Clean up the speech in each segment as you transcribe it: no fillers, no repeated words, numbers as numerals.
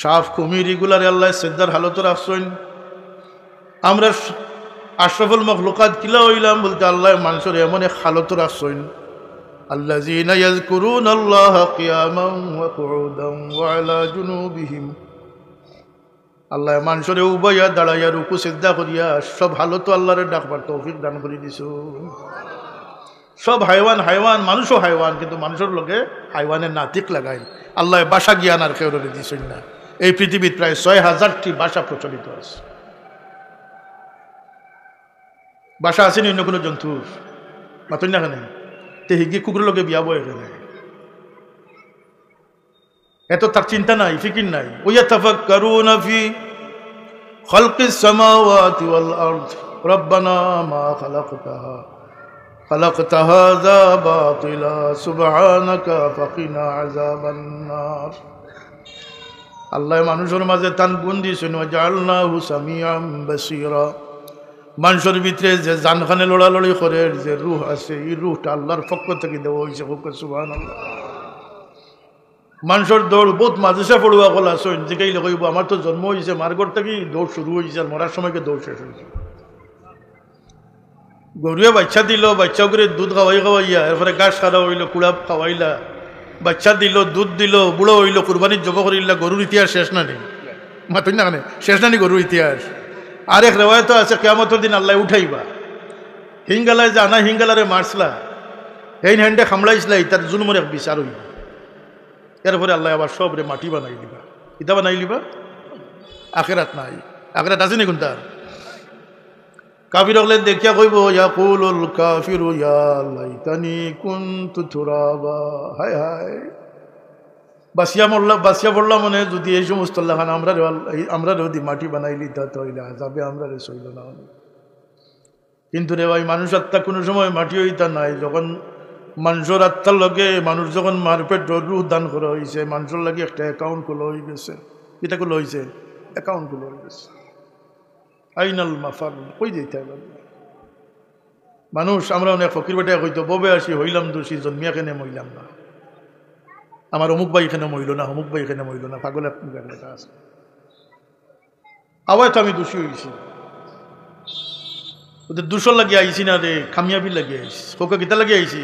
সাফ কুমির এগুলারে আল্লাহ সেজদার হালত রাখছেন। আমরা আশরাফুল মখলুকাত কিলা হইলাম বলতে আল্লাহ মানুষের এমন এক হালত রাখছেন, আল্লাযীনা ইয়াযকুরুনাল্লাহা কিয়ামান ওয়া কুউদান ওয়া আলা জুনুবিহিম। আল্লাহ মানুষের উবাইয়া দাঁড়াইয়া রুকু সিজদা করিয়া সব হালত আল্লাহরে ডাকবার তৌফিক দান করে দিছো। সব হাইওয়ান হাইওয়ান, মানুষও হাইওয়ান, কিন্তু মানুষের লোকে হাইওয়ানের নাতিক লাগাই আল্লাহ ভাষা জ্ঞান আর কেউ দিছেন না। এই পৃথিবীর প্রায় ৬,০০০টি ভাষা প্রচলিত আছে। ভাষা আসেনি অন্য কোনো জন্তুর মাতই না কেন তে হিগি কুকুরের লোকে বিয়াবো এখানে, এত তার চিন্তা নাই, ফিকির নাই। ওয়াতাফাক্কারুনা ফি খালকিস সামাওয়াতি ওয়াল আরদ রব্বানা মা খালাকতা হাযা বাতিলা সুবহানাকা ফাকিনা আযাবান নার। আল্লাহ মানুষের মাঝে তান গুণ দিয়েছেন, ওয়াজআলনাহু সামিআম বাসীরা। মানুষের ভিতরে যে জানখানে লড়ালড়ি করে যে রূহ আছে, এই রূহটা আল্লাহর পক্ষ থেকে দেওয়া হয়েছে। সুবহানাল্লাহ। মানুষের দৌড় বহুত মাদ্রাসা পড়ুয়া কল আসেন যে কেই কইব আমার তো জন্ম হয়েছে মার ঘর থেকেই দৌড় শুরু হয়েছে আর মরার সময়কে দৌড় শেষ হয়েছে। গরুয়ে বাচ্চা দিল, বাচ্চা করে দুধ খাওয়াইয়া এরপরে ঘাস খাওয়া হইলো, কুড়া খাওয়াইলা, বাচ্চা দিল, দুধ দিল, বুড়ো হইলো, কুরবানির জব করিলা। গরুর ইতিহাস শেষ না নেই, মাতুন না শেষ না নি গরুর ইতিহাস। আরেক রেওয়ায়ত আছে কিয়ামতের দিন আল্লাহ উঠাইবা হিঙ্গালায় যে আনা হিঙ্গালারে মারসলা এই হ্যান্ডে খামড়াইছিলাই তার জুলুমের এক বিচার হইব। এরপরে আল্লাহ আবার সবরে মাটি বানাই দিবা। কিতা বানাই দিবা? আখেরাত নাই, আখেরাত আছে নি কোনটা? কাফির হলে দেখিয়া কইব ইয়াকুলুল কাফিরু ইয়া লাইতানি কুনতু তুরাবা। হায় হায়, বাসিয়া পড়লাম মনে যদি এই সমস্ত লাখান আমরা যদি মাটি বানাইলি তা তৈলে যাবে আমরা রে সইল না। কিন্তু রে ভাই, মানুষ আত্মা কোনো সময় মাটি হইতা নাই। যখন মানুষের আত্মার লগে মানুষ যখন মারপেট রুহ দান করা হয়েছে, মানুষের লাগে একটা অ্যাকাউন্ট খোলা হয়ে গেছে। এটা খোলা হয়েছে, অ্যাকাউন্ট খোলা হয়ে গেছে। আইনাল মাফার কই যেতে হবে মানুষ। আমরা অনেক ফকির বেটায় হইতো ববে আসি হইলাম দোষী, জন্মিয়া কেনে মইলাম না, আমার অমুক ভাই এখানে মইল না, অমুক ভাই এখানে মইল না, পাগল লেখা আছে। আবার তো আমি দোষী হয়েছি, ওদের দূষণ লাগিয়ে আইছি না রে, খামিয়াবি লাগিয়ে আইছি। কোকা গীতা লাগিয়ে আইছি।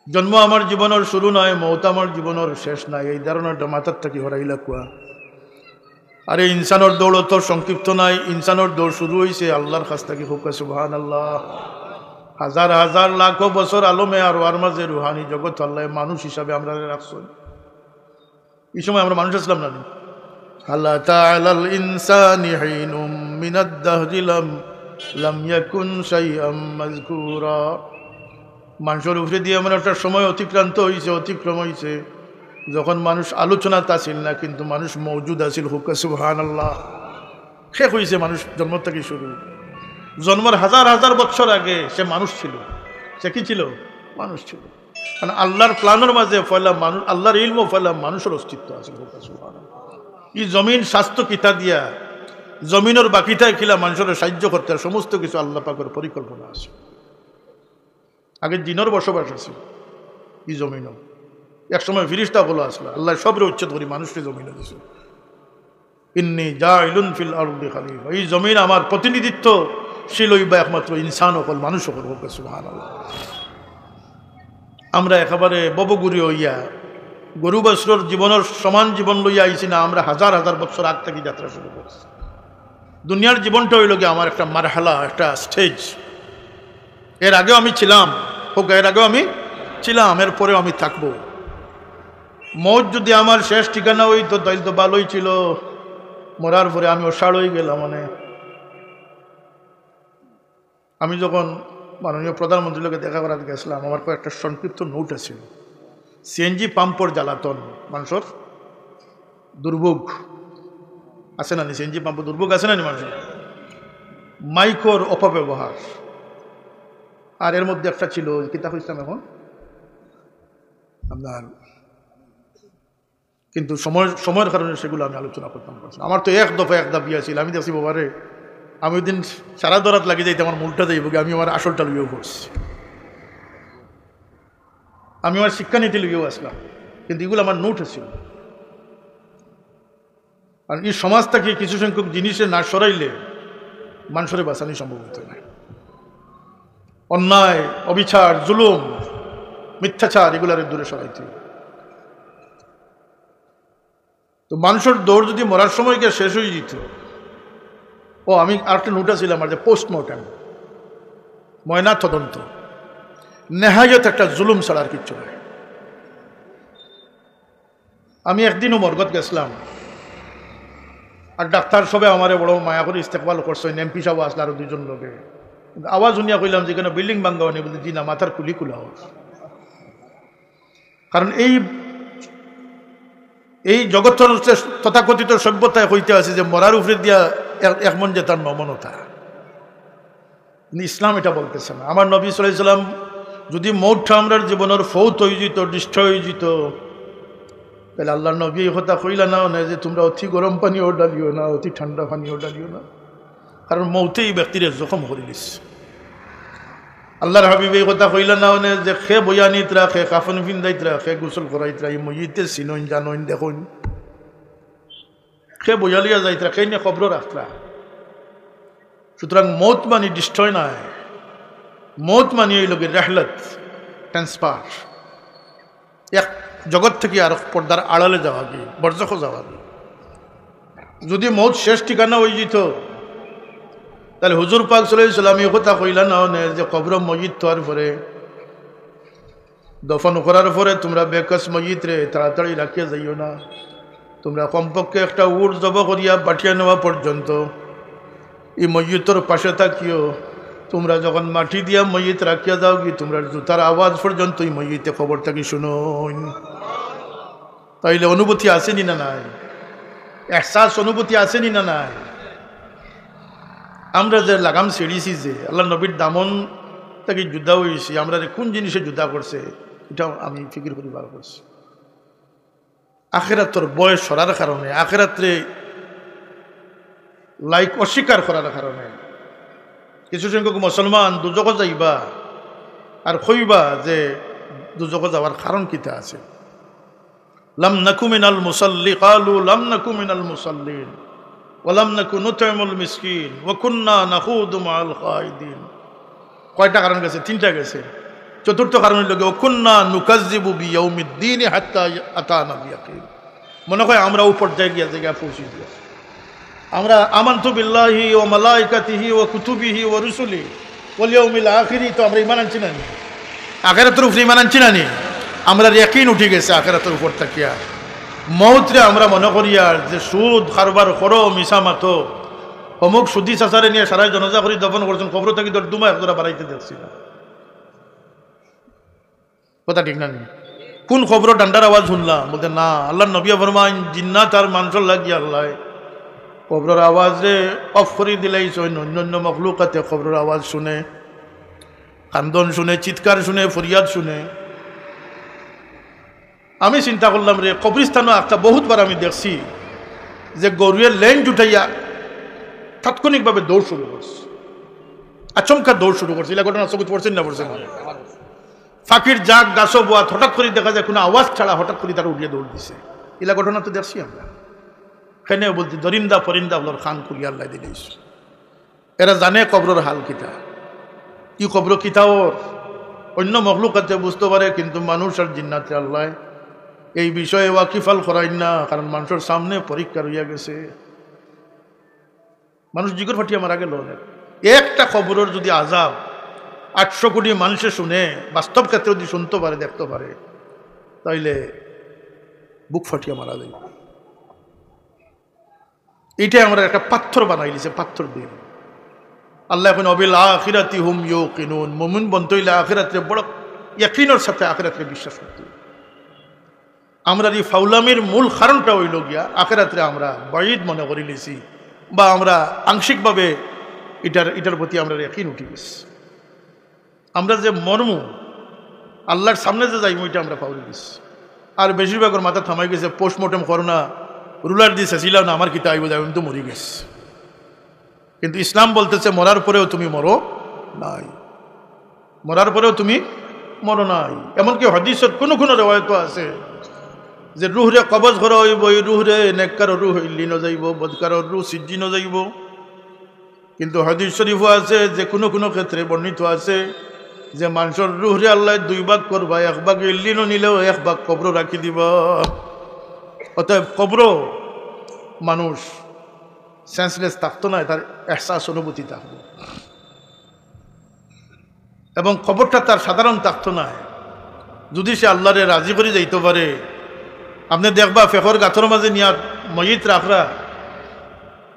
জন্ম আমার জীবনের শুরু নয়, মৌত আমার জীবনের শেষ নাই, এই ধারণাটা মাথার থাকি হরাইলা কুয়া। আরে ইনসানোর দৌড় তো সংক্ষিপ্ত নাই, ইনসানোর দৌড় শুরু হয়েছে আল্লাহর কাছ থেকে। হোকা সুবহানাল্লাহ। হাজার হাজার লাখো বছর আলমে আর ওয়ার মাঝে রুহানি জগৎ আল্লাহ মানুষ হিসাবে আমরা রাখছেন। এই সময় আমরা মানুষ আসলাম না। আল্লাহ তাআলাল ইনসানি হিনুম মিনাদ দাহরি লাম ইয়াকুন শাইআম মাযকুরা। মানুষের উপরে দিয়ে এমন একটা সময় অতিক্রম হয়েছে যখন মানুষ আলোচনাতে আসিল না, কিন্তু মানুষ মওজুদ আছিল। হুকা সুবহানাল্লাহ। শেষ হয়েছে মানুষ জন্ম থেকে শুরু। জন্মের হাজার হাজার বছর আগে সে মানুষ ছিল। সে কি ছিল? মানুষ ছিল। কারণ আল্লাহর প্ল্যানের মাঝে ফয়লা মানুষ, আল্লাহর ইলম ফয়লা মানুষের অস্তিত্ব আছে। হুকা সুবহানাল্লাহ। এই জমিন স্বাস্থ্য কিতা দিয়া, জমিনের বাকিটায় কিলা মানুষের সাহায্য করতে, আর সমস্ত কিছু আল্লাহ পাকের পরিকল্পনা আছে। আগে জিনের বসবাস আছে এই জমিনও। একসময় ফিরিস্তা বলো আসলো, আল্লাহ সবরে উচ্ছেদ করি মানুষকে জমিনে দিছে। ইন্নী জাইলুন ফিল আরদি খলিফা। এই জমিন আমার প্রতিনিধিত্বশীল হইবা একমাত্র ইনসান হল, মানুষ হল। সুবহানাল্লাহ। আমরা একেবারে ববগুড়ি হইয়া গরু বাছুরের জীবনের সমান জীবন লইয়া আইছি না, আমরা হাজার হাজার বছর আগ থেকে যাত্রা শুরু করছি। দুনিয়ার জীবনটা হইল গিয়ে আমার একটা মারহালা, একটা স্টেজ। এর আগেও আমি ছিলাম, এর আগেও আমি ছিলাম, এরপরেও আমি থাকবো। মৌত যদি আমার শেষ ঠিকানা হইতো তাইলে তো ভালোই ছিল। মরার পরে আমি অসাড় হয়ে গেলাম। মানে আমি যখন মাননীয় প্রধানমন্ত্রীর লোকে দেখা করাতে গেছিলাম, আমার কয়েকটা সংক্ষিপ্ত নোট আছে। সিএনজি পাম্পর জ্বালাতন, মানুষের দুর্ভোগ আছে না? সিএনজি পাম্পের দুর্ভোগ আছে না মানুষের? মাইকোর অপব্যবহার, আর এর মধ্যে একটা ছিল কিতাব ইসলাম এখন আপনার, কিন্তু সময়ের কারণে সেগুলো আমি আলোচনা করতাম। আমার তো এক দাবি আছিল। আমি দেখছি বাবারে, আমি ওই দিন সারা দরাত লাগিয়ে যাইতে আমার মূলটা যাইব, আমি আমার আসলটা লইয়েও করছি। আমি আমার শিক্ষানীতি লইয়েও আসলাম, কিন্তু এগুলো আমার নোট ছিল। আর এই সমাজ থেকে কিছু সংখ্যক জিনিসে না সরাইলে মানুষের বাঁচানি সম্ভব হতো না। অন্যায়, অবিচার, জুলুম, মিথ্যাচার এগুলার দূরে সরাইতে। তো মানুষের দৌড় যদি মরার সময় গিয়ে শেষ হয়ে যেত। ও আমি আরেকটা নোট ছিলাম আর যে পোস্টমর্টেম, ময়না তদন্ত, নেহায়ত একটা জুলুম ছাড়া আর কিচ্ছু নয়। আমি একদিনও মর্গত গেছিলাম, আর ডাক্তার সবে আমারে বড় মায়া করে ইস্তেকবাল করছেন, এমপি সাহেব আসলে আরো দুজন লোকে। আওয়াজ শুনিয়া কইলাম যে কেন বিল্ডিং ভাঙ্গা হয়নি, বলতে জি না, মাথার কুলি কুলাও। কারণ এই জগৎ তথাকথিত সভ্যতায় হইতে আছে যে মরার উপরে দিয়া একমন যে তার নমনতা। ইসলাম এটা বলতেছে না। আমার নবী সাল্লাল্লাহু আলাইহি সাল্লাম যদি মৌতটা আমরা জীবনের ফৌত হয়ে যেত, ডিস্ট্রয় হয়ে যেত, তাহলে আল্লাহ নবী এই কথা কইলা না যে তোমরা অতি গরম পানিও ডালিও না, অতি ঠান্ডা পানিও ডালিও না, কারণ মৌতে এই ব্যক্তির জখম করে দিস। আল্লাহর হাবিব এই কথা কইলা না যে খে বয়ানিতরা, খে কাফন ফিন্দাইতরা, খে গোসল করাইতরা, এই মইতে চিনইন জানইন দেখইন, খে বয়ালিয়া যাইতরা, খে নিয়ে কবর রাখতরা। সুতরাং মৌত মানি ডিস্ট্রয় নয়, মৌত মানি এই লোকের রেহলত, ট্রান্সফার, এক জগৎ থেকে আর পর্দার আড়ালে যাওয়া গিয়ে বরজখ যাওয়া গিয়ে। যদি মৌত শেষ ঠিকানা হয়ে যেত, তাহলে হুজুর পাক সাল্লাল্লাহু আলাইহি ওয়াসাল্লাম এই কথা কইলা না যে কবর মসজিদ তোয়ার পরে, দফন করার পরে তোমরা বেকস মসজিদ রে তাড়াতাড়ি রাখিয়া যাইও না, তোমরা কমপক্ষে একটা উট জব করিয়া পাঠিয়ে নেওয়া পর্যন্ত এই মসজিদের পাশে থাকিও। তোমরা যখন মাটি দিয়া মসজিদ রাখিয়া যাও কি, তোমরা জুতার আওয়াজ পর্যন্ত এই মসজিদে খবর থাকি শুনো। তাইলে অনুভূতি আসেনি না নাই? এহসাস অনুভূতি আসেনি না নাই? আমরা যে লাগাম ছেড়েছি, যে আল্লাহ নবীর দামন থেকে যুদ্ধা হয়েছি, আমরা কোন জিনিসে যুদ্ধা করছে এটাও আমি ফিকির করি বার করছি। আখেরাতর বয়স সরার কারণে, আখেরাত্রে লাইক অস্বীকার করার কারণে কিছু সংখ্যক মুসলমান দুজক যাইবা আর কইবা যে দুজক যাওয়ার কারণ কিতা আছে। লাম নাকু মিনাল মুসাল্লি ক্বালু লাম নাকু মিনাল মুসাল্লিন ওয়া লাম নাকু নুতইমুল মিসকিন ওয়া কুননা নাখুদু মাআল খাইদিন। কয়টা কারণ গেছে? তিনটা গেছে। চতুর্থ কারণ হইল ওয়া কুননা নুকাজ্জিবু বিয়াউমিদ্দিন হাত্তা আতানাল ইয়াকিন। মনে হয় আমরা উপর জায়গা পৌঁছে দিয়া, আমরা আমানতু বিল্লাহি ওয়া মালাইকাতিহি ওয়া কুতুবিহি ওয়া রুসুলিহি ওয়াল ইয়াউমিল আখির, তো আমরা ঈমান আনছি না, আখিরাতের উপর ঈমান আনছি না, আমরা ইয়াকিন উঠে গেছে আখিরাতের উপর তাকিয়া। মৌতরে আমরা মনে করি আর যে সুদ কারবার করো, মিশা মাতো, অমুক সুদি চাচারে নিয়ে সারাই জনজা করে দফন করছেন, খবর থাকি তোর দুমা একজোড়া বাড়াইতে দেখছি না। কথা ঠিক না? কোন খবর ডান্ডার আওয়াজ শুনলাম? বলতে না, আল্লাহ নবী ফরমান জিন্নাত আর মানুষের লাগিয়ে আল্লাহ খবরের আওয়াজে অফ করে দিলেই অন্যান্য মখলুকাতে খবরের আওয়াজ শুনে, কান্দন শুনে, চিৎকার শুনে, ফরিয়াদ শুনে। আমি চিন্তা করলাম রে, কবরিস্তানও একটা বহুতবার আমি দেখছি যে গরুয়ের লেঞ্জ উঠাইয়া তাৎক্ষণিকভাবে দৌড় শুরু করছে, আচমকা দৌড় শুরু করছে। এলা ঘটনা চোখে পড়ছেন না পড়ছেন? ফাঁকির জাগ গাছ বোয়া হঠাৎ করে দেখা যায় কোনো আওয়াজ ছাড়া হঠাৎ করে তারা উঠিয়ে দৌড় দিছে। এলা ঘটনা তো দেখছি আমরা। সেখানে বলছি দরিন্দা ফরিন্দা বলার খান করি আল্লাহ দিলিস। এরা জানে কবরের হাল কিতা, কি কবর কিতা ওর অন্য মখলুকাতে বুঝতে পারে, কিন্তু মানুষ আর জিন্নাতে আল্লাহ এই বিষয়ে ওয়াকিফাল করাই না, কারণ মানুষের সামনে পরীক্ষা রইয়া গেছে। মানুষ জিগর ফাটিয়া মারা গেল। একটা খবরের যদি আজাব 800 কোটি মানুষে শুনে, বাস্তব ক্ষেত্রে যদি শুনতে পারে, দেখতে পারে, তাইলে বুক ফাটিয়া মারা যায়। এইটাই আমরা একটা পাথর বানাই দিছে, পাথর দিয়ে। আল্লাহ এখন অবিল আখিরাতি হুম ইউকিনুন, মুমিন বন্ধ হইলে আখিরাতে বড় ইয়াকিনের সাথে আখিরাতে বিশ্বাস করতে। আমরা এই ফাউলামির মূল কারণটা হইল গিয়া আখিরাতে আমরা বাঈদ মনে করে নিয়েছি, বা আমরা আংশিকভাবে এটার প্রতি আমরা ইয়াকিন উঠে গেছি। আমরা যে মর্ম আল্লাহর সামনে যে যাই ওইটা আমরা পাউরে দিছি। আর বেশিরভাগের মাথা থামাই গেছে, পোস্টমর্টম করো না, রুলার দিয়ে শেষিলাম না, আমার কিতা আইব যাই, আমি তো মরি গেছি। কিন্তু ইসলাম বলতেছে মরার পরেও তুমি মরো নাই, মরার পরেও তুমি মরো নাই। এমনকি হাদিসের কোনো রেওয়ায়ত আছে যে রুহরে কবজ করা হইব, এই রুহরে নেককার রুহ ইল্লিন যাইব, বদকার রুহ সিজ্জিন যাইব। কিন্তু হাদিস শরীফও আছে যে কোনো কোনো ক্ষেত্রে বর্ণিত আছে যে মানুষের রুহরে আল্লাহ দুই ভাগ করবা, এক ভাগ ইল্লিনও নিলেও এক ভাগ কবর রাখি দিব। অতএব কবর মানুষ সেন্সলেস থাকতো না, তার এহসাস অনুভূতি থাকতো, এবং কবরটা তার সাধারণ থাকতো না। যদি সে আল্লাহরে রাজি করে যাইতে পারে, আপনি দেখবা ফেকর গাথর মাঝে নিয়া ময়িত রাখরা,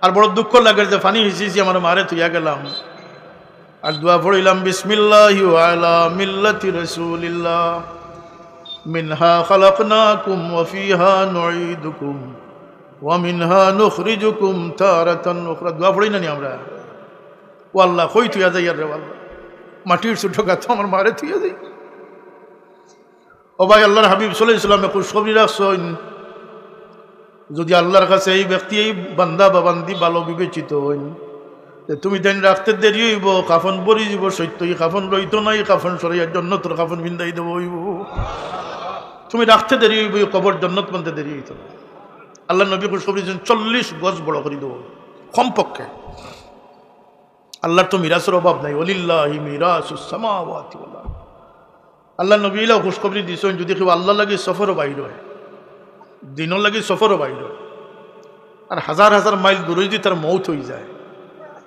আর বড় দুঃখ লাগে যে ফানি হিসিছি আমার মারে তুইয়া গেলাম, আর দোয়া পড়িলাম বিসমিল্লাহি আলা মিল্লাতি রাসূলিল্লাহ মিনহা খালাকনাকুম ওয়া ফিহা নুঈদুকুম ওয়া মিনহা নুখরিজুকুম তারাতান উখরা। দোয়া পড়ি না নি আমরা? ও আল্লাহ কই তুইয়া যাই, আর রে আল্লাহ মাটির ছোট গাথ আমার মারে তুইয়া যাই। ও ভাই, আল্লাহর হাবিব সাল্লাল্লাহু আলাইহি ওয়াসাল্লাম খুশখবরি রাখছেন, যদি আল্লাহর কাছে এই ব্যক্তি, এই বান্দা বা বান্দি ভালো বিবেচিত হইন, তুমি দেন রাখতে দেরি হইব, কাফন বরি যাব, সত্যই কাফন রইতো নাই, কাফন সরাইয়ার জন্য তোর কাফন ভিন্দাই দেব হইব। তুমি রাখতে দেরি হইব, কবর জন্নত মানতে দেরি হইত না। আল্লাহ নবী খুশখবরি দিয়েছেন 40 গজ বড় করে দেব কমপক্ষে। আল্লাহর তো মিরাসের অভাব নাই, ওয়ালিল্লাহি মিরাসুস সামাওয়াতি ওয়াল আরদ। আল্লাহ নবী এলাও খুশখবরি দিয়েছেন, যদি কেউ আল্লাহ লাগি সফরও বাইর হয়, দিনও লাগি সফরও বাইর হয়, আর হাজার হাজার মাইল দূরে যদি তার মৌত হয়ে যায়,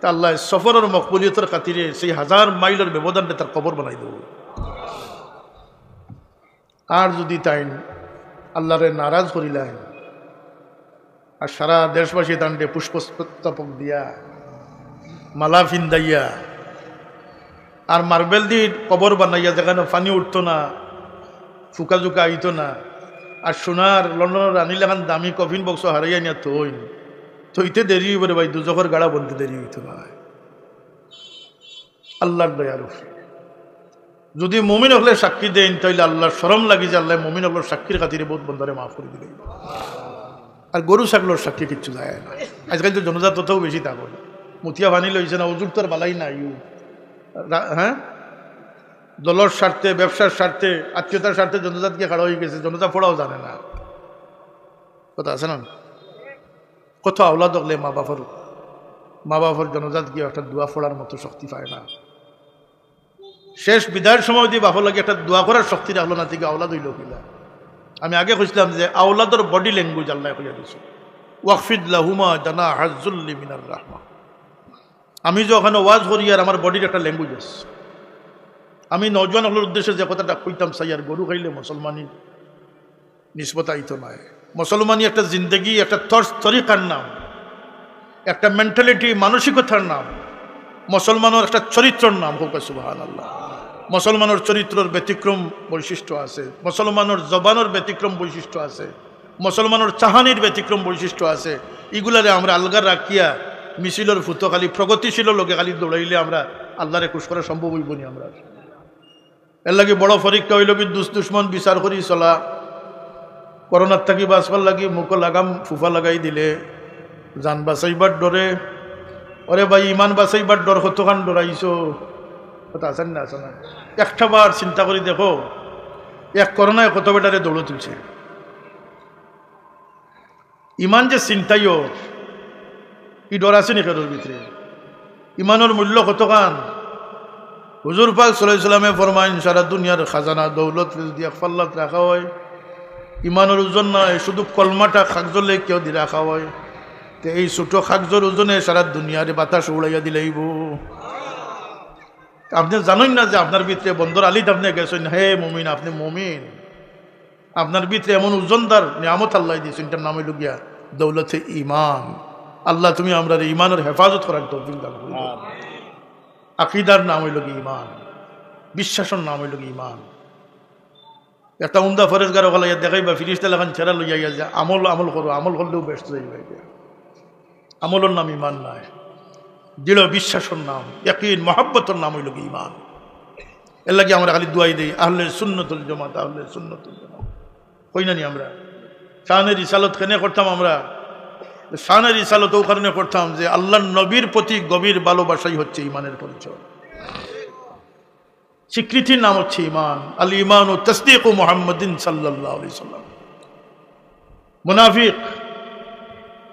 তা আল্লাহ সফরের মকবুলিয়তের খাতিরে সেই হাজার মাইলের ব্যবধানটা তার কবর বানাই দেব। আর যদি তাই আল্লাহরে নারাজ করিলেন, আর সারা দেশবাসী তান্ডে পুষ্পস্তবক দিয়া, মালা ফিন্দাইয়া, আর মার্বেল দিয়ে কবর বানাইয়া, যেখানে পানি উঠতো না, ফুকা জুকা আইতো না, আর সোনার লন্ডনের রানী লেখান দামি কফিন বক্স হারাইয়া নিয়া থইতে দেরি হইব রে ভাই, দুজখের গাড়া বলতে দেরি হইতে ভাই। আল্লাহর দয়ার উপরে যদি মুমিন হলে সাক্ষী দেন, তাইলে আল্লাহর শরম লাগি যে আল্লাহ মুমিন হলোর সাক্ষীর খাতিরে বহুত বন্ধারে মাফ করে দিলেন। আর গরু ছাগলের সাক্ষী কিচ্ছু যায় না। আজকাল তো জনজাত তথাও বেশি তা করে মুতিয়া বানি লইছে না, ওজুর তোর বালাই না ইউ, হ্যাঁ, দলের স্বার্থে, ব্যবসার স্বার্থে, আত্মীয়তার স্বার্থে জনজাত গিয়ে খাড়া হয়ে গেছে, জনজাত ফোড়াও জানে না। কথা আছে না? কত আওলাদ হলে মা বাপর জনজাত গিয়ে একটা দোয়া ফোড়ার মতো শক্তি পায় না। শেষ বিদায়ের সময় দিয়ে বাপর লাগে একটা দোয়া করার শক্তি রাখলো না, থেকে আওলাদ হইল কিনা। আমি আগে খুঁজলাম যে আওলাদর বডি ল্যাঙ্গুয়েজ আল্লাহ কইয়া দিয়েছে, ওয়াকফিদ লাহুমা জানাহা যুল্লি মিনার রাহমা। আমি যে ওখানে ওয়াজ করি, আর আমার বডির একটা ল্যাঙ্গুয়েজ আছে। আমি নওজোয়ান হলোর উদ্দেশ্যে যে কথাটা কইতাম, সাইয়ার গরু খাইলে মুসলমানি নিসবত আইতো নয়। মুসলমানি একটা জিন্দগি, একটা তরিকার নাম, একটা মেন্টালিটি, মানসিকতার নাম। মুসলমানের একটা চরিত্রের নাম, হোক সুবহানাল্লাহ। মুসলমানের চরিত্রের ব্যতিক্রম বৈশিষ্ট্য আছে, মুসলমানের জবানের ব্যতিক্রম বৈশিষ্ট্য আছে, মুসলমানের চাহানির ব্যতিক্রম বৈশিষ্ট্য আছে। এগুলারে আমরা আলগা রাখিয়া মিছিলের ফুটো খালি প্রগতিশীল লোকে খালি দৌড়াইলে আমরা আল্লাহরে খুশ করা সম্ভব হইব নি? আমরা এর লাগে বড় পরীক্ষা হইল কি দুশ্মন বিচার করি চলা। করোনার থাকি বাঁচবার লাগি মুখ লাগাম ফুফা লাগাই দিলে জান বাঁচাইবার ডরে। ওরে ভাই, ইমান বাঁচাইবার ডর কতখান ডরাইছো, কথা আছেন না? আছে না? একটা বার চিন্তা করি দেখো, এক করোনায় কত বেটারে দৌড় তুলছে। ইমান যে চিন্তাইও, ই ডর আছে নি কারোর ভিতরে? ইমানের মূল্য কতখান? হুজুর পাক সাল্লাল্লাহু আলাইহি ওয়াসাল্লামে ফরমাইন, সারা দুনিয়ার খাজানা দৌলত যদি এক পাল্লাত রাখা হয়, ইমানের ওজন নয়, শুধু কলমাটা খাকজলে কেউ দিয়ে রাখা হয়, তো এই ছোট খাকজোর ওজনে সারা দুনিয়ারে বাতাস উড়াইয়া দিলেইব। আপনি জানেন না যে আপনার ভিতরে বন্দর আলিত আপনি গেছেন, হে মুমিন, আপনি মুমিন, আপনার ভিতরে এমন ওজনদার নিয়ামত আল্লাহ দিয়েছেন, এটার নাম হইল গিয়া দৌলতে ইমান। আল্লাহ তুমি আমরা ইমানের হেফাজত করার তৌফিক দান করো। আকীদার নাম হইল কি ইমান, বিশ্বাসের নাম হইল কি ইমান। একটা উমদা ফরেজগার হলে দেখাইবা ফিরিস্তা লেখান ছেড়া লইয়া যে আমল করো, আমল করলেও ব্যস্ত যাইবে। আমলের নাম ইমান নাই, দৃঢ় বিশ্বাসের নাম, ইয়াকিন মহাব্বতের নাম হইল কি ইমান। এর লাগে আমরা খালি দুয়াই দিই, আহলে সুন্নতুল জামাত, আহলে সুন্নতুল জামাত। কই না নি আমরা? শানের রিসালত কেনে করতাম আমরা? শানের রিসালত ও কারণে করতাম যে আল্লাহর নবীর প্রতি গভীর ভালোবাসাই হচ্ছে ইমানের পরিচয়। স্বীকৃতির নাম হচ্ছে ইমান। আল ইমান ও তসদীক মুহাম্মাদিন সাল্লাল্লাহু আলাইহি সাল্লাম। মুনাফিক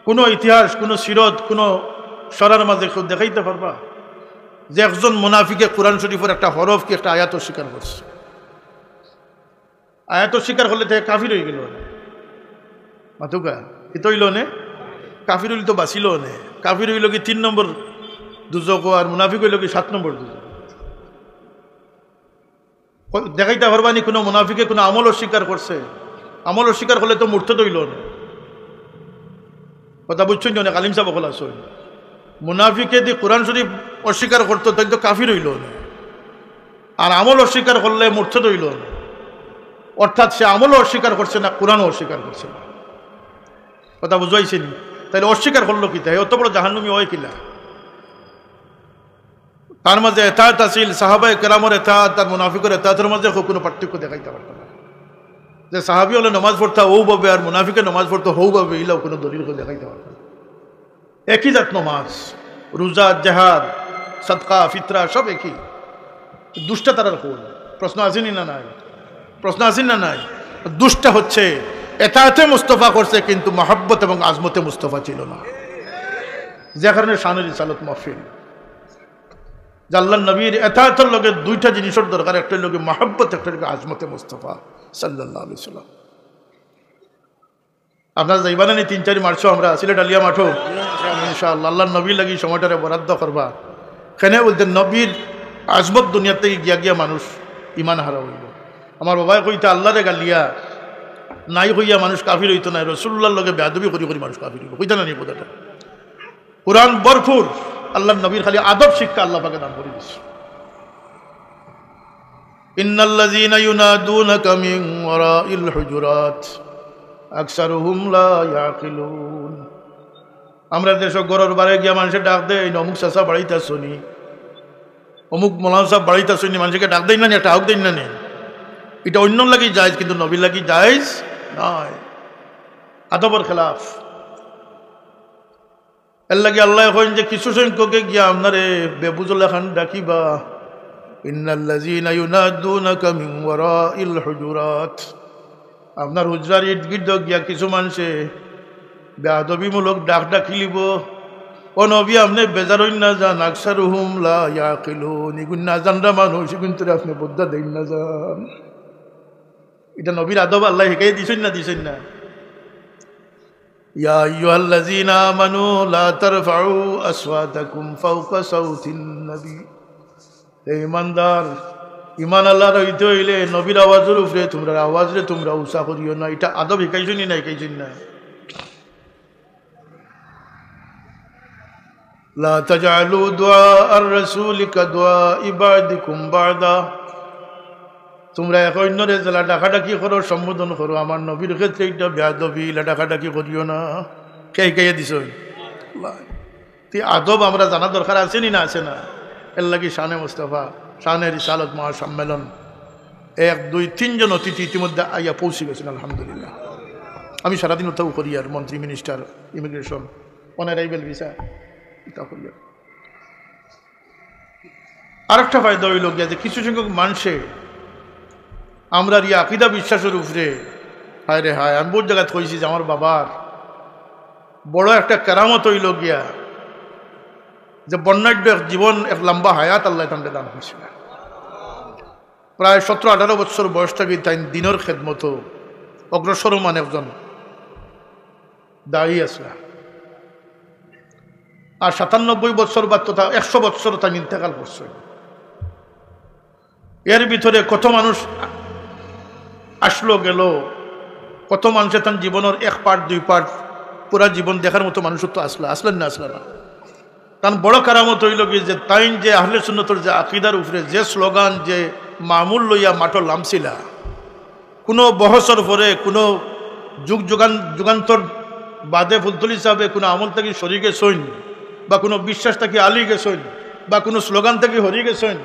কোনো ইতিহাস, কোনো সিরত, কোনো সরার মাঝে কেউ দেখাইতে পারবা যে একজন মুনাফিকে কোরআন শরীফের একটা হরফ কি একটা আয়াত স্বীকার করছে? আয়াত স্বীকার করলে থেকে কাফির হয়ে গেল মাতুকা এত হইল নে, কাফির হইল তো বাঁচিল নে। কাফির হইল কি 3 নম্বর দুজক, আর মুনাফিক হইল কি 7 নম্বর দুজক। দেখাইতে পারবানি কোনো মুনাফিকে কোনো আমল অস্বীকার করছে? আমল অস্বীকার করলে তো মূর্ত হইল না। কথা বুঝছেন না? কালিম সাহেব বলা আসল মুনাফিকে দিয়ে কোরআন শরীফ অস্বীকার করতো তাই তো কাফির হইল না, আর আমল অস্বীকার করলে মূর্ত হইল না। অর্থাৎ সে আমলও অস্বীকার করছে না, কোরআনও অস্বীকার করছে না। কথা বুঝাইছেন? তাহলে অস্বীকার করলো কি? তাই অত বড় জাহান্নামী হয় কিনা? তার মাঝে এতাত আছিল, সাহাবায়ে কেরামের এতাত আর মুনাফিকের এতাতের মাঝে কোনো পার্থক্য দেখাইতে পারত না। যে সাহাবি হলে নামাজ পড়তা ও ভাবে আর মুনাফিকে নামাজ পড়তো হৌ ভাবে, এলাও কোনো দলিল দেখাইতে পারত না। একই জাত নমাজ, রোজা, জেহাদ, সদকা, ফিতরা সব একই। দুষ্টা তারার কোন প্রশ্ন আসেনি না নাই? প্রশ্ন আসেন না নাই? দুষ্টা হচ্ছে এতাতে মুস্তফা করছে কিন্তু মহব্বত এবং আজমতে মুস্তফা ছিল না, যে কারণে শানের রিসালত মাহফিল। আল্লাহর নবীর এতাতের লগে দুইটা জিনিসের দরকার, একটা লগে মহব্বত, একটা লগে আজমতে মুস্তফা সাল্লাল্লাহু আলাইহি সাল্লাম। আপনারা যাইবানা নি 3-4 মার্চও আমরা সিলেট আলিয়া মাঠো ইনশাআল্লাহ আল্লাহর নবীর লাগি সময়টারে বরাদ্দ করবা। কেন বলতে নবীর আজমত দুনিয়া থেকে গিয়া গিয়া মানুষ ইমান হারা হইল। আমার বাবাই কইতে আল্লাহরে গালিয়া নাই হইয়া মানুষ কাফির হইতো না, রাসূলুল্লাহর লগে বেয়াদবি করি করি মানুষ কাফির হইল। কইতা না নি কথাটা? কুরআন ভরপুর, আল্লাহর নবীর খালি আদব শিক্ষা আল্লাহ পাকে দান করে দিয়েছে। ইন্নাল্লাযীনা ইউনাদুনাকা মিন ওয়ারাইল হুজুরাত আকসারুহুম লা ইয়াকিলুন। আমরা দেশ গরর বারে গিয়া মানুষের ডাক দেয়, অমুক চাচা বাড়িতে শুনি, অমুক মৌলানা সাহেব বাড়িতে শুনি, মানুষকে ডাক দেয় না নি, একটা আউক দেয় না নি। এটা অন্য লাগি জায়েজ, কিন্তু নবীর লাগি জায়েজ নয়, আদবের খেলাফ। এর লাগে আল্লাহ কইন যে কিছু সংখ্যকে গিয়া আপনারে বেবুজুল খান ডাকিবা, ইন্নাল্লাযীনা ইউনাদুনাকা মিন ওয়ারাইল হুজুরাত। আপনার হুজরার ইর্দ গির্দ গিয়া কিছু মানুষে বেয়াদবিমূলক ডাক ডাকিলিব। ও নবী আপনি বেজার হইন না যান, আকসারুহুম লা ইয়াকিলুন, এগুন না জানরা মানুষ, কিন্তু আপনি বুদ্ধা দেন না যান। এটা নবীর আদব আল্লাহ শিখাই দিছেন না দিছেন না? ইয়া আইয়ুহাল্লাযীনা আমানু লা তারফাউ আসওয়াতাকুম ফাওকা সাউতিন নবী। হে ইমানদার, ইমান আল্লাহর হইতে হইলে নবীর আওয়াজের উপরে তোমরা আওয়াজ রে তোমরা উঁচা করিও না। এটা আদব শিখাইছনি না? শিখাইছেন না? লা তাজআলু দুআ আর রাসূলি কাদুআ বা'দিকুম বা'দা। তোমরা এক অন্যরে জেলা ডাকাডাকি করো, সম্বোধন করো, আমার নবীর ক্ষেত্রে এটা বেয়াদবি, ডাকাডাকি করিও না। কে কে দিছ? আদব আমরা জানা দরকার আছে নি না? আছে না? এর লাগি শানে মুস্তাফা, শানে রিসালত মহাসম্মেলন 1, 2, 3 জন অতিথি ইতিমধ্যে আইয়া পৌঁছে গেছেন আলহামদুলিল্লাহ। আমি সারাদিন ওটাও করি, আর মন্ত্রী, মিনিস্টার, ইমিগ্রেশন, অনারাইভেল ভিসা, এটা করি। আরেকটা ফায়দা হইল গিয়া যে কিছু সংখ্যক মানুষে আমরা ইয়া আকিদা বিশ্বাসের উপরে, হায় রে হায়, আমি বহু জায়গায় কইছি যে আমার বাবার বড় একটা কেরামত হইল গিয়া যে বর্ণাঢ্য এক জীবন, এক লম্বা হায়াত আল্লাহ তান্ডে দান হয়েছিল। প্রায় 17-18 বছর বয়স থেকে তাই দিনের খেদমতো অগ্রসরমান একজন দায়ী আসলা। আর 97 বছর বা তথা 100 বছর তাই ইন্তেকাল করছে। এর ভিতরে কত মানুষ আসলো গেল, কত মানুষের তার জীবনের 1 পার্ট 2 পার্ট পুরা জীবন দেখার মতো মানুষ তো আসলেন না? কারণ বড় কারামত হইল কি যে তাই যে আহলে সুন্নতর যে আকিদার উপরে যে স্লোগান, যে মামুল লইয়া মাঠো লামছিলা, কোনো বহসর পরে, কোনো যুগান্তর বাদে ফুলতলি সাহেবে কোনো আমল থেকে সরি গেছেন, বা কোনো বিশ্বাস থেকে আলি গেছেন, বা কোনো স্লোগান থেকে হরিয়ে গেছেন,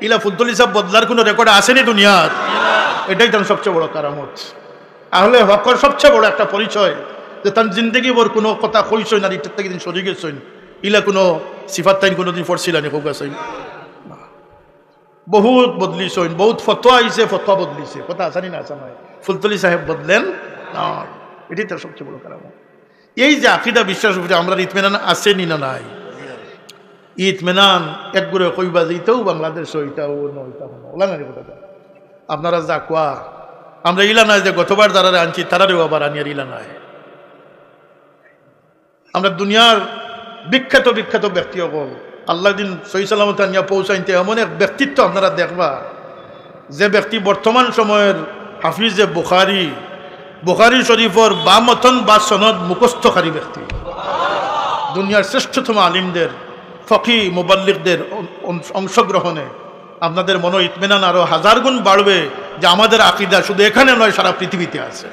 ইলা ফুলতলি সাহেব বদলার কোনো রেকর্ড আসেনি দুনিয়ার। এটাই তার সবচেয়ে বড় কারামত। আহলে হকর সবচেয়ে বড় একটা পরিচয় যে তার জিন্দগি বর কোনো কথা কইছেন আর ইটার থেকে দিন সরি গেছেন, ইলা কোনো সিফাত তাইন কোনোদিন পড়ছিলেন হোক আছে? বহুত বদলিছেন, বহুত ফতোয়া আইছে, ফতোয়া বদলিছে, কথা আসানি না আসা নয়। ফুলতলি সাহেব বদলেন না, এটাই তার সবচেয়ে বড় কারামত। এই যে আকিদা বিশ্বাস উপরে আমরা ইতমেনান আসেনি না নাই, ইতমেনান একগুড়ে কইবা যে ইটাও বাংলাদেশ ওইটাও নইটা ওলা না কথা আপনারা যা কোয়া আমরা ইলা নাই যে গতবার যারা আনছি তারারেও আবার আনিয়ার ইলা নাই। আমরা দুনিয়ার বিখ্যাত বিখ্যাত ব্যক্তি হল আল্লাহ দিন সহি সালামত আনিয়া পৌঁছাইতে এমন এক ব্যক্তিত্ব আপনারা দেখবা যে ব্যক্তি বর্তমান সময়ের হাফিজে বুখারী শরীফর বা মতন বা সনদ মুখস্থকারী ব্যক্তি, দুনিয়ার শ্রেষ্ঠতম আলিমদের ফকি মুবাল্লিগদের অংশগ্রহণে আপনাদের মনো ইতমেনান আরো হাজার গুণ বাড়বে যে আমাদের আকীদা শুধু এখানে নয় সারা পৃথিবীতে আছে।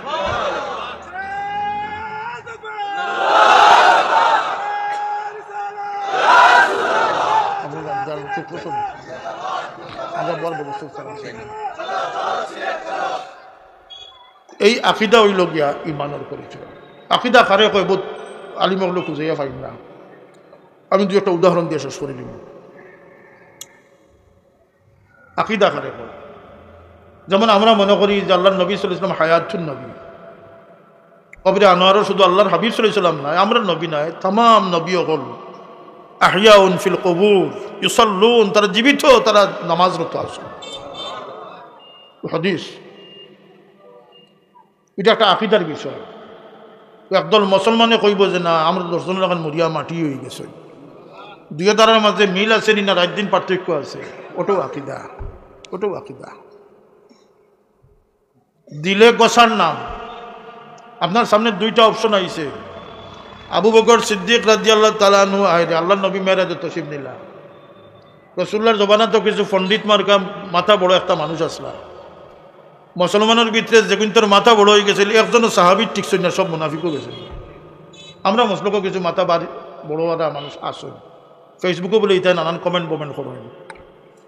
এই আকীদা হইল গিয়া ইমানের পরিচয়। আকীদা কারে কয় বহুত আলিমগুলো খুঁজাইয়া পাই না। আমি দু একটা উদাহরণ দিয়ে শেষ করে দিব। আকীদা কারে কয়, যেমন আমরা মনে করি যে আল্লাহর নবী সাল্লাল্লাহু আলাইহি ওয়াসাল্লাম হায়াতুন নবী, কবরে আনোয়ারও শুধু আল্লাহর হাবিব সাল্লাল্লাহু আলাইহি ওয়াসাল্লাম নয়, আমরা নবী নয়, তামাম নবী হল আহিয়াউন ফিল কবুর ইউসাল্লুন, তারা জীবিত, তারা নামাজরত আছে। হাদিস এটা একটা আকীদার বিষয়। একদল মুসলমানে কইব যে না আমরা 10 জনের এখন মরিয়া মাটি হয়ে গেছে, দুই তারার মাঝে মিল আছে না রাত দিন পার্থক্য আছে, ওটাও আকীদা, ওটাও আকীদা। দিলে গোসার নাম আপনার সামনে দুইটা অপশন আইছে। আবু বকর সিদ্দিক রাদিয়াল্লাহু তাআলা আনহু আইরে আল্লাহ নবী মেরাজে তশরিফ নিলা, রাসূলুল্লাহর জবানা তো কিছু পণ্ডিত মার্কা মাথা বড় একটা মানুষ আসলা, মুসলমানের ভিতরে যেগুন তোর মাথা বড় হয়ে গেছিল একজনও সাহাবীর ঠিক না, সব মুনাফিকও গেছিল। আমরা মুসলমানও কিছু মাথা বড় মানুষ আসুন, ফেসবুকে বলে ইতাই নানান কমেন্ট করেন,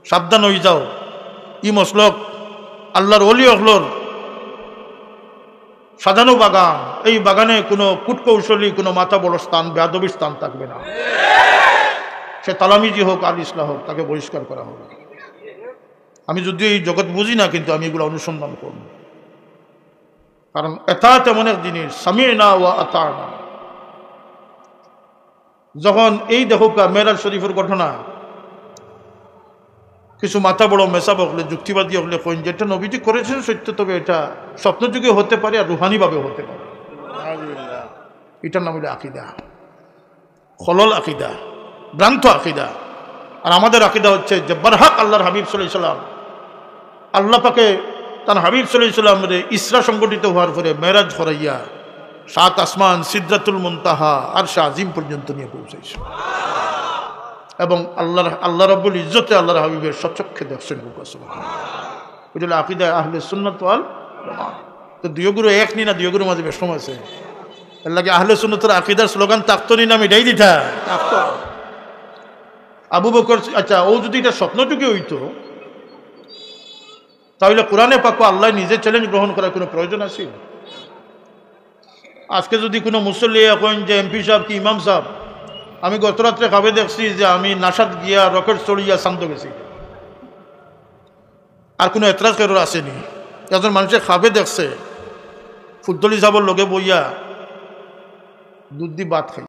সাবধান হয়ে যাও। ই মসলক আল্লাহর ওলি অগলর সাজানো বাগান, এই বাগানে কোনো কূটকৌশলী কোনো মাথা বড় স্থান বেয়াদবির স্থান থাকবে না। সে তালামিজি হোক আল ইসলাম হোক, তাকে বহিষ্কার করা হবে। আমি যদিও এই জগৎ বুঝি না, কিন্তু আমি এগুলো অনুসন্ধান করব, কারণ এতাত এমন এক জিনিস, সামি'না ওয়া আতা'না। যখন এই দেখো মেরাজ শরীফের ঘটনা, কিছু মাথা বড় মেসাব হলে যুক্তিবাদী হলে কইন যেটা নবীজি করেছেন সত্য, তবে এটা স্বপ্নযুগে হতে পারে আর রুহানিভাবে হতে পারে। এটার নাম হলো আকীদা, খলল আকীদা, ভ্রান্ত আকীদা। আর আমাদের আকীদা হচ্ছে যে বারহাক আল্লাহর হাবিব সাল্লাল্লাহু আলাইহি ওয়াসাল্লাম, আল্লাহ পাকে তার হাবিব সাল্লাল্লাহু আলাইহি ওয়াসাল্লামের ইসরা সংগঠিত হওয়ার পরে মেরাজ করাইয়া 7 আসমান সিদরাতুল মুনতাহা আরশ আজিম পর্যন্ত নিয়ে পৌঁছাইছে, এবং আল্লাহ রাব্বুল ইজ্জতে আল্লাহর হাবিবের সচক্ষে দেখছেন। ওইটা হলো আকীদা আহলে সুন্নাত ওয়াল জামাত। তো দুইগুরু এক নি না, দুইগুরুর মাঝে বেশম আছে। এর লাগে আহলে সুন্নাতের আকীদার স্লোগান তাকতো নি না মিটাই দিতা তাকতো। আবু বকর, আচ্ছা ও যদি এটা স্বপ্নযুগে হইতো তাহলে কোরআনে পাক আল্লাহ নিজে চ্যালেঞ্জ গ্রহণ করার কোনো প্রয়োজন আছে? আজকে যদি কোনো মুসল্লি এখন যে এমপি সাহেব কি ইমাম সাহেব, আমি গত রাত্রে খাবে দেখছি যে আমি নাসাদ গিয়া রকেট চড়িয়া শান্ত গেছি, আর কোনো এতরাজ কারোর আসেনি। একজন মানুষের খাবে দেখছে ফুলতলি সাহেবের লগে বইয়া দুধ দি ভাত খাই।